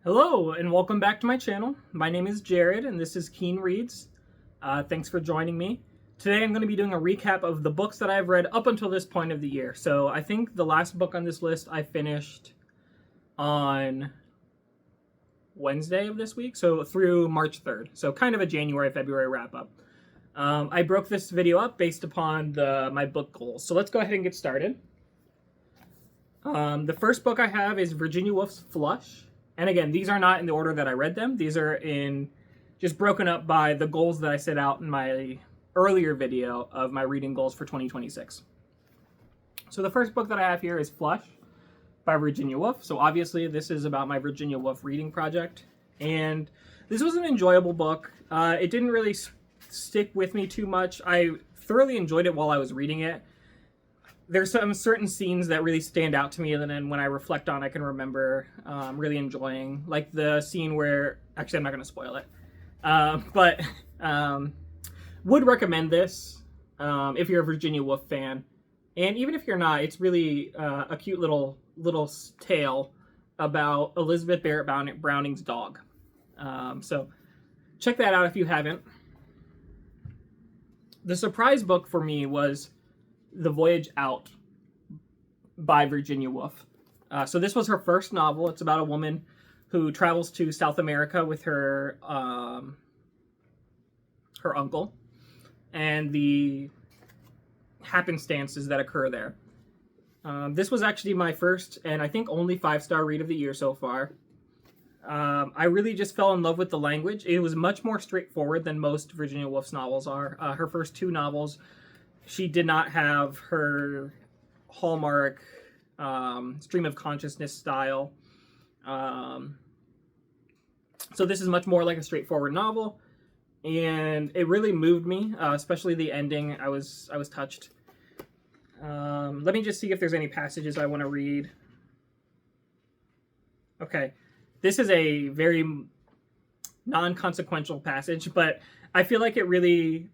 Hello and welcome back to my channel. My name is Jared and this is Keen Reads. Thanks for joining me. Today I'm going to be doing a recap of the books that I've read up until this point of the year. So I think the last book on this list I finished on Wednesday of this week, so through March 3rd. So kind of a January-February wrap-up. I broke this video up based upon my book goals. So let's go ahead and get started. The first book I have is Virginia Woolf's Flush. And again, these are not in the order that I read them. These are just broken up by the goals that I set out in my earlier video of my reading goals for 2026. So the first book that I have here is Flush by Virginia Woolf. So obviously this is about my Virginia Woolf reading project. And this was an enjoyable book. It didn't really stick with me too much. I thoroughly enjoyed it while I was reading it. There's some certain scenes that really stand out to me, and then when I reflect on, I can remember really enjoying, like the scene where, actually I'm not going to spoil it, but would recommend this if you're a Virginia Woolf fan, and even if you're not, it's really a cute little tale about Elizabeth Barrett Browning's dog. So check that out if you haven't. The surprise book for me was The Voyage Out by Virginia Woolf. So this was her first novel. It's about a woman who travels to South America with her uncle and the happenstances that occur there. This was actually my first and I think only 5-star read of the year so far. I really just fell in love with the language. It was much more straightforward than most Virginia Woolf's novels are. Her first two novels, she did not have her hallmark stream of consciousness style. So this is much more like a straightforward novel, and it really moved me, especially the ending. I was touched. Let me just see if there's any passages I want to read. Okay, this is a very non-consequential passage, but I feel like it really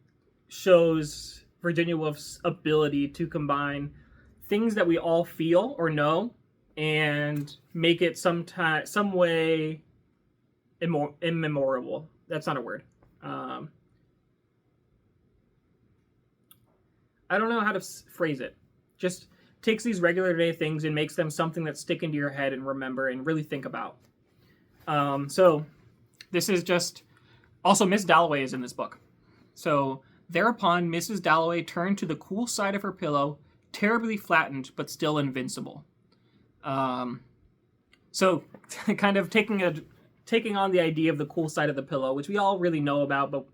shows Virginia Woolf's ability to combine things that we all feel or know and make it some way immemorable. That's not a word. I don't know how to phrase it. Just takes these regular day things and makes them something that stick into your head and remember and really think about. So this is just... Also, Miss Dalloway is in this book. So thereapon, Mrs. Dalloway turned to the cool side of her pillow, terribly flattened, but still invincible. So kind of taking on the idea of the cool side of the pillow, which we all really know about, but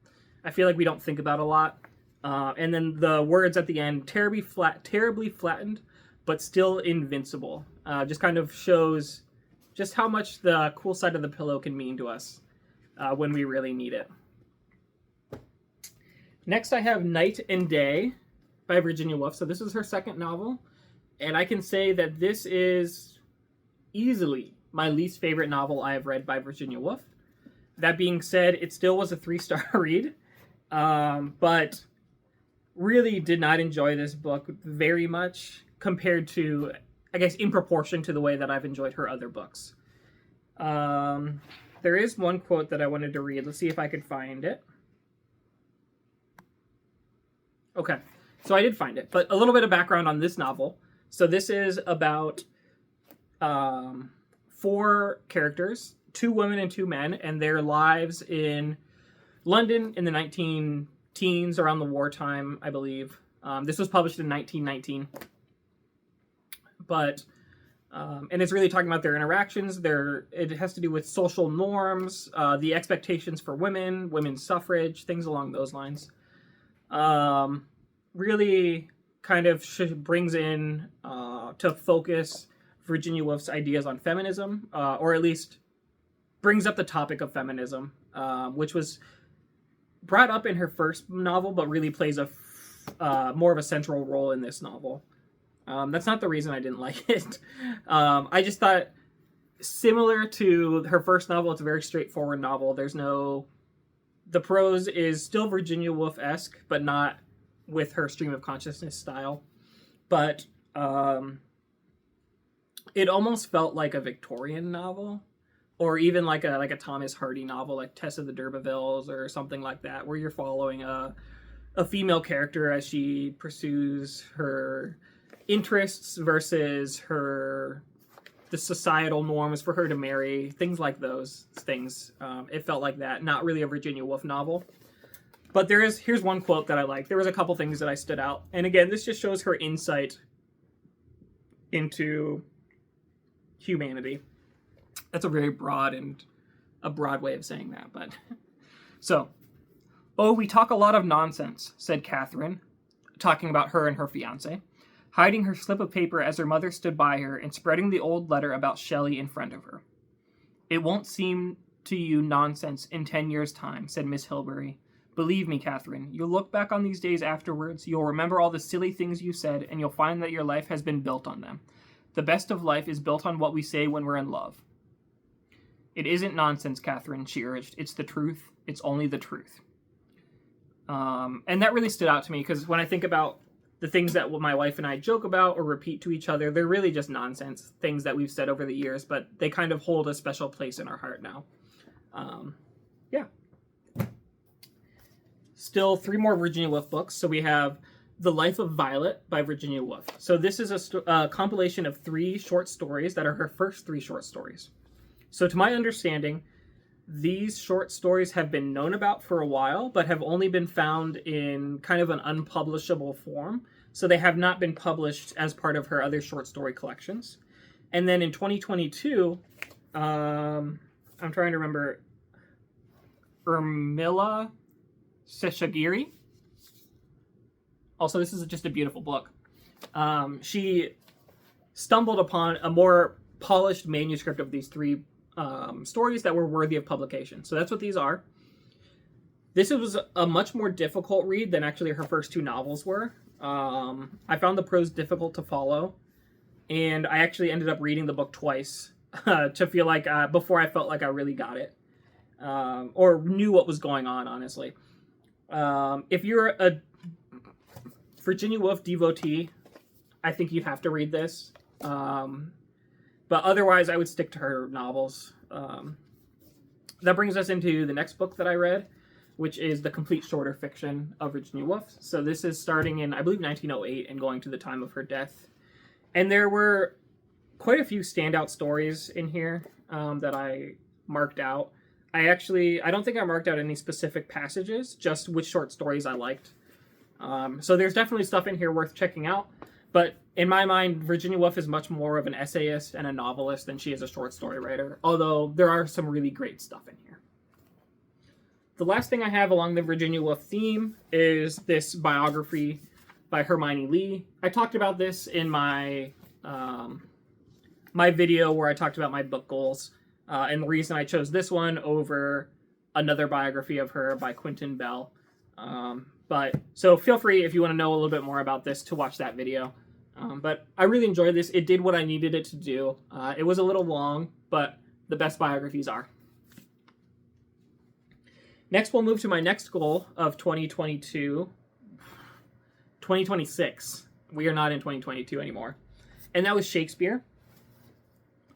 I feel like we don't think about a lot. And then the words at the end, terribly flattened, but still invincible. Just kind of shows just how much the cool side of the pillow can mean to us when we really need it. Next, I have Night and Day by Virginia Woolf. So this is her second novel, and I can say that this is easily my least favorite novel I have read by Virginia Woolf. That being said, it still was a 3-star read, but really did not enjoy this book very much compared to, I guess, in proportion to the way that I've enjoyed her other books. There is one quote that I wanted to read. Let's see if I could find it. Okay, so I did find it, but a little bit of background on this novel. So this is about 4 characters, 2 women and 2 men, and their lives in London in the 19-teens, around the wartime, I believe. This was published in 1919. But, and it's really talking about their interactions. It has to do with social norms, the expectations for women, women's suffrage, things along those lines. Really kind of brings in to focus Virginia Woolf's ideas on feminism, or at least brings up the topic of feminism, which was brought up in her first novel, but really plays more of a central role in this novel. That's not the reason I didn't like it. I just thought, similar to her first novel, it's a very straightforward novel. The prose is still Virginia Woolf-esque, but not with her stream of consciousness style. But it almost felt like a Victorian novel, or even like a Thomas Hardy novel like Tess of the D'Urbervilles or something like that, where you're following a female character as she pursues her interests versus the societal norms for her to marry, things like those things. It felt like that, not really a Virginia Woolf novel. But here's one quote that I like. There was a couple things that I stood out. And again, this just shows her insight into humanity. That's a very broad way of saying that, but so, "Oh, we talk a lot of nonsense," said Catherine, talking about her and her fiancé, hiding her slip of paper as her mother stood by her and spreading the old letter about Shelley in front of her. "It won't seem to you nonsense in 10 years' time," said Miss Hilbery. "Believe me, Catherine, you'll look back on these days afterwards, you'll remember all the silly things you said, and you'll find that your life has been built on them. The best of life is built on what we say when we're in love." "It isn't nonsense, Catherine," she urged. "It's the truth. It's only the truth." And that really stood out to me, because when I think about the things that my wife and I joke about or repeat to each other, they're really just nonsense, things that we've said over the years, but they kind of hold a special place in our heart now. Yeah. Still 3 more Virginia Woolf books. So we have The Life of Violet by Virginia Woolf. So this is a compilation of 3 short stories that are her first 3 short stories. So to my understanding, these short stories have been known about for a while, but have only been found in kind of an unpublishable form. So they have not been published as part of her other short story collections. And then in 2022, I'm trying to remember, Urmila Seshagiri. Also, this is just a beautiful book. She stumbled upon a more polished manuscript of these 3 stories that were worthy of publication. So that's what these are. This was a much more difficult read than actually her first 2 novels were. I found the prose difficult to follow, and I actually ended up reading the book twice to feel like before I felt like I really got it, or knew what was going on, honestly. If you're a Virginia Woolf devotee, I think you have to read this. But otherwise, I would stick to her novels. That brings us into the next book that I read, which is The Complete Shorter Fiction of Virginia Woolf. So this is starting in, I believe, 1908 and going to the time of her death. And there were quite a few standout stories in here that I marked out. I don't think I marked out any specific passages, just which short stories I liked. So there's definitely stuff in here worth checking out. But in my mind, Virginia Woolf is much more of an essayist and a novelist than she is a short story writer, although there are some really great stuff in here. The last thing I have along the Virginia Woolf theme is this biography by Hermione Lee. I talked about this in my my video where I talked about my book goals, and the reason I chose this one over another biography of her by Quentin Bell. So feel free, if you want to know a little bit more about this, to watch that video. But I really enjoyed this. It did what I needed it to do. It was a little long, but the best biographies are. Next, we'll move to my next goal of 2026. We are not in 2022 anymore. And that was Shakespeare.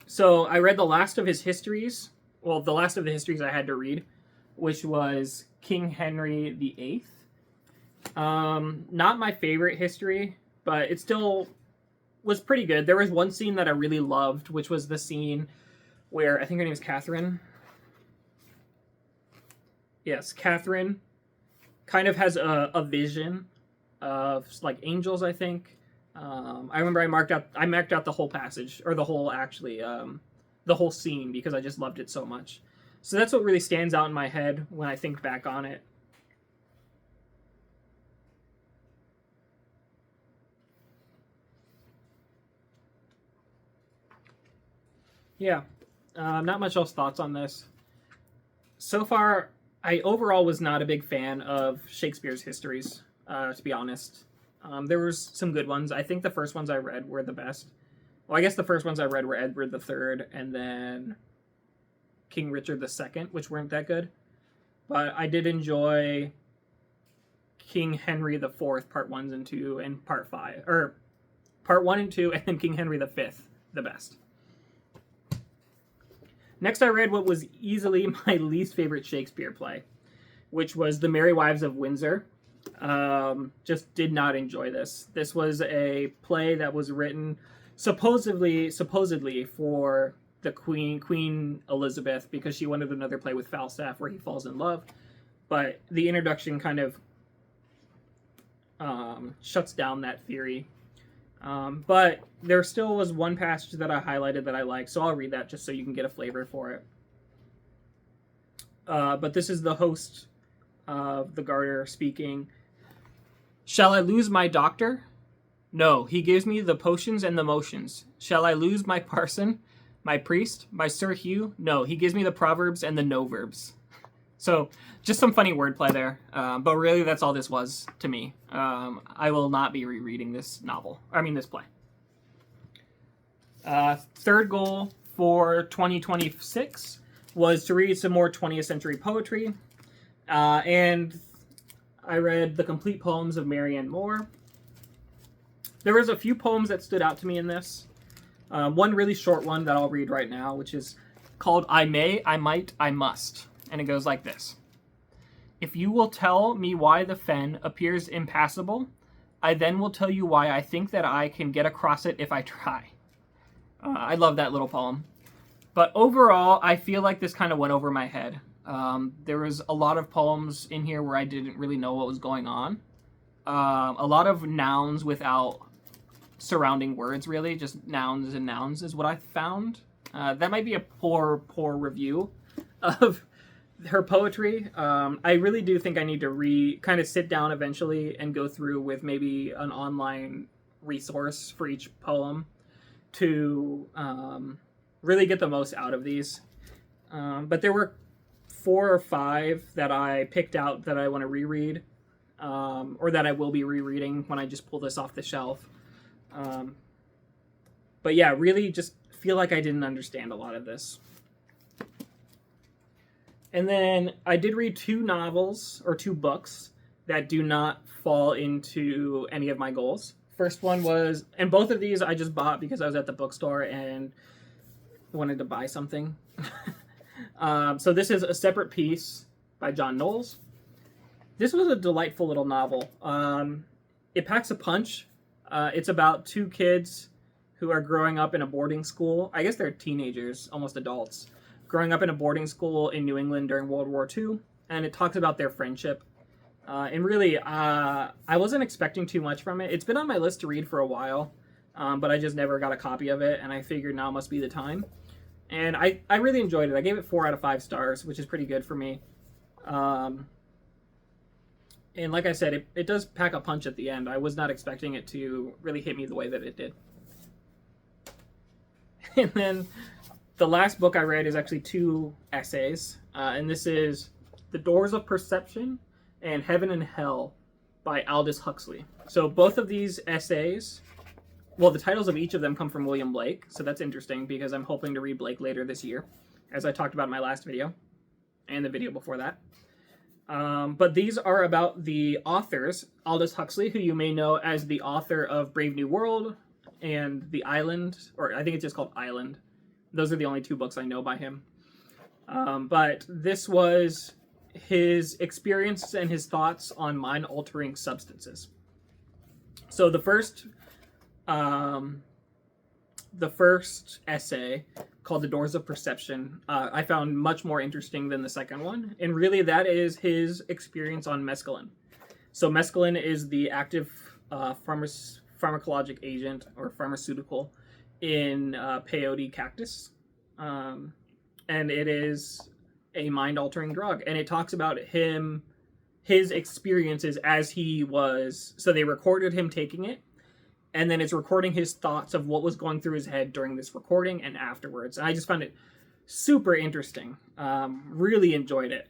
So I read the last of his histories. Well, the last of the histories I had to read, which was King Henry VIII. Not my favorite history, but it still was pretty good. There was one scene that I really loved, which was the scene where, I think her name is Catherine. Yes, Catherine kind of has a vision of like angels, I think. I remember I marked out the whole passage, or the whole scene, because I just loved it so much. So that's what really stands out in my head when I think back on it. Yeah, not much else thoughts on this. So far, I overall was not a big fan of Shakespeare's histories, to be honest. There was some good ones. I think the first ones I read were the best. Well, I guess the first ones I read were Edward III and then King Richard II, which weren't that good. But I did enjoy King Henry IV, Part 1 and 2, and Part 5. Or Part 1 and 2, and then King Henry V, the best. Next, I read what was easily my least favorite Shakespeare play, which was The Merry Wives of Windsor. Just did not enjoy this. This was a play that was written supposedly for the Queen Elizabeth, because she wanted another play with Falstaff where he falls in love. But the introduction kind of shuts down that theory. But there still was one passage that I highlighted that I liked, so I'll read that just so you can get a flavor for it. But this is the host of the Garter speaking. Shall I lose my doctor? No, he gives me the potions and the motions. Shall I lose my parson, my priest, my Sir Hugh? No, he gives me the proverbs and the no-verbs. So, just some funny wordplay there. But really, that's all this was to me. I will not be rereading this this play. Third goal for 2026 was to read some more 20th century poetry. And I read the complete poems of Marianne Moore. There was a few poems that stood out to me in this. One really short one that I'll read right now, which is called I May, I Might, I Must. And it goes like this. If you will tell me why the fen appears impassable, I then will tell you why I think that I can get across it if I try. I love that little poem. But overall, I feel like this kind of went over my head. There was a lot of poems in here where I didn't really know what was going on. A lot of nouns without surrounding words, really. Just nouns and nouns is what I found. That might be a poor review of her poetry. I really do think I need to kind of sit down eventually and go through with maybe an online resource for each poem to really get the most out of these. But there were 4 or 5 that I picked out that I want to reread, or that I will be rereading when I just pull this off the shelf. But yeah, really just feel like I didn't understand a lot of this. And then I did read 2 novels, or 2 books, that do not fall into any of my goals. First one was, and both of these I just bought because I was at the bookstore and wanted to buy something. So this is A Separate Peace by John Knowles. This was a delightful little novel. It packs a punch. It's about 2 kids who are growing up in a boarding school. I guess they're teenagers, almost adults, growing up in a boarding school in New England during World War II. And it talks about their friendship. And really, I wasn't expecting too much from it. It's been on my list to read for a while, but I just never got a copy of it. And I figured now must be the time. And I really enjoyed it. I gave it 4 out of 5 stars, which is pretty good for me. And like I said, it does pack a punch at the end. I was not expecting it to really hit me the way that it did. And then the last book I read is actually 2 essays. And this is The Doors of Perception and Heaven and Hell by Aldous Huxley. So both of these essays, well, the titles of each of them come from William Blake. So that's interesting because I'm hoping to read Blake later this year, as I talked about in my last video and the video before that. But these are about the authors, Aldous Huxley, who you may know as the author of Brave New World and The Island, or I think it's just called Island. Those are the only 2 books I know by him. But this was his experience and his thoughts on mind-altering substances. So the first essay, called The Doors of Perception, I found much more interesting than the second one. And really that is his experience on mescaline. So mescaline is the active pharmacologic agent or pharmaceutical in peyote cactus. And it is a mind-altering drug. And it talks about his experiences as he was... So they recorded him taking it. And then it's recording his thoughts of what was going through his head during this recording and afterwards. And I just found it super interesting. Really enjoyed it.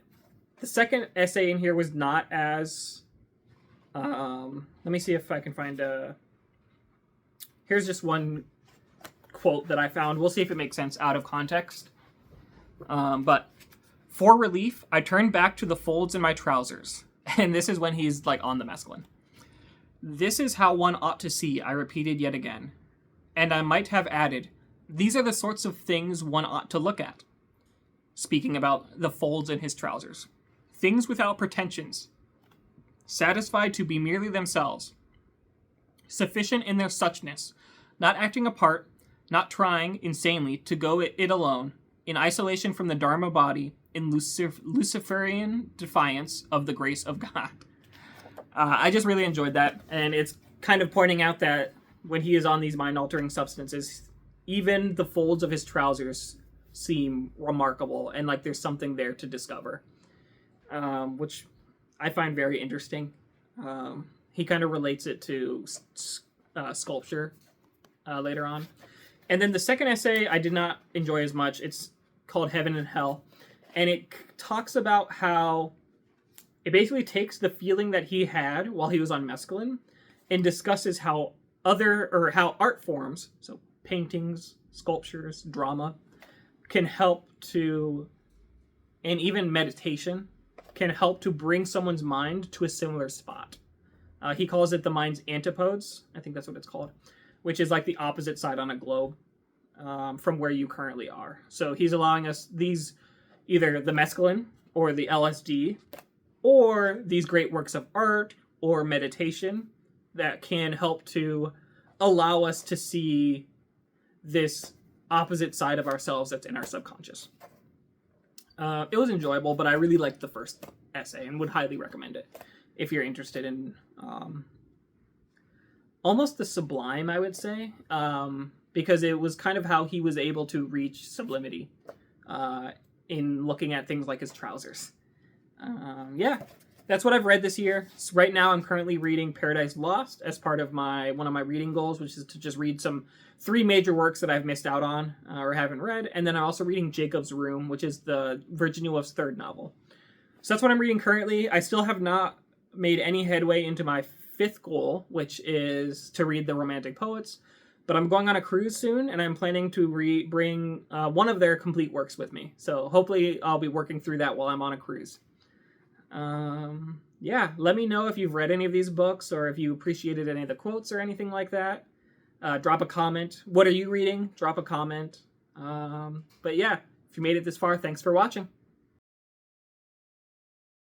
The second essay in here was not as... let me see if I can find a... Here's just one quote that I found. We'll see if it makes sense out of context. But, for relief, I turned back to the folds in my trousers. And this is when he's, like, on the mescaline. This is how one ought to see, I repeated yet again. And I might have added, these are the sorts of things one ought to look at. speaking about the folds in his trousers. Things without pretensions, satisfied to be merely themselves, sufficient in their suchness, not acting apart, not trying insanely to go it alone, in isolation from the Dharma body, in Luciferian defiance of the grace of God. I just really enjoyed that, and it's kind of pointing out that when he is on these mind-altering substances, even the folds of his trousers seem remarkable, and like there's something there to discover, which I find very interesting. He kind of relates it to sculpture later on. And then the second essay I did not enjoy as much. It's called Heaven and Hell, and it talks about how it basically takes the feeling that he had while he was on mescaline and discusses how art forms, so paintings, sculptures, drama, can help to, and even meditation, can help to bring someone's mind to a similar spot. He calls it the mind's antipodes. I think that's what it's called, which is like the opposite side on a globe from where you currently are. So he's allowing us these, either the mescaline or the LSD, or these great works of art or meditation that can help to allow us to see this opposite side of ourselves that's in our subconscious. It was enjoyable, but I really liked the first essay and would highly recommend it if you're interested in almost the sublime, I would say, because it was kind of how he was able to reach sublimity in looking at things like his trousers. Yeah, that's what I've read this year. So right now I'm currently reading Paradise Lost as part of one of my reading goals, which is to just read 3 major works that I've missed out on or haven't read. And then I'm also reading Jacob's Room, which is the Virginia Woolf's 3rd novel. So that's what I'm reading currently. I still have not made any headway into my 5th goal, which is to read the Romantic Poets. But I'm going on a cruise soon, and I'm planning to bring one of their complete works with me. So hopefully I'll be working through that while I'm on a cruise. Yeah, let me know if you've read any of these books or if you appreciated any of the quotes or anything like that. Drop a comment. What are you reading? Drop a comment. But yeah, if you made it this far, thanks for watching.